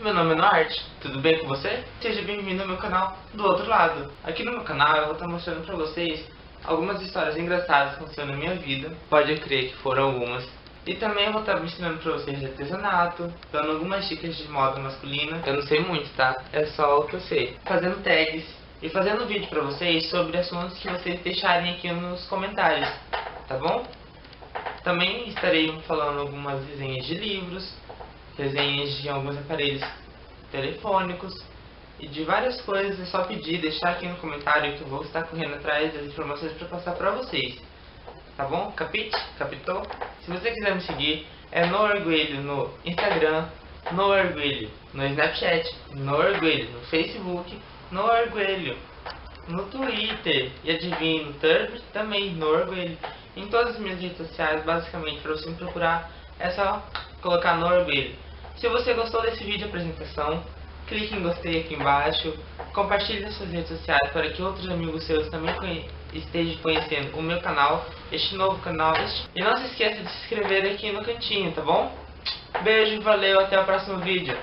meu nome é Noarte, tudo bem com você? Seja bem-vindo ao meu canal do outro lado. Aqui no meu canal eu vou estar mostrando pra vocês algumas histórias engraçadas que aconteceram na minha vida. Pode crer que foram algumas. E também eu vou estar ensinando pra vocês de artesanato, dando algumas dicas de moda masculina. Eu não sei muito, tá? É só o que eu sei. Fazendo tags e fazendo vídeo pra vocês sobre assuntos que vocês deixarem aqui nos comentários, tá bom? Também estarei falando algumas resenhas de livros, resenhas de alguns aparelhos telefônicos e de várias coisas. É só pedir, deixar aqui no comentário que eu vou estar correndo atrás das informações para passar para vocês. Tá bom? Capite? Capitou? Se você quiser me seguir, é No Orgulho no Instagram, No Orgulho no Snapchat, No Orgulho no Facebook, No Orgulho no Twitter e adivinha, no Tumblr também, No Orgulho. Em todas as minhas redes sociais, basicamente, para você me procurar, é só colocar No Orgulho. Se você gostou desse vídeo de apresentação, clique em gostei aqui embaixo, compartilhe nas suas redes sociais para que outros amigos seus também estejam conhecendo o meu canal, este novo canal. E não se esqueça de se inscrever aqui no cantinho, tá bom? Beijo, valeu, até o próximo vídeo.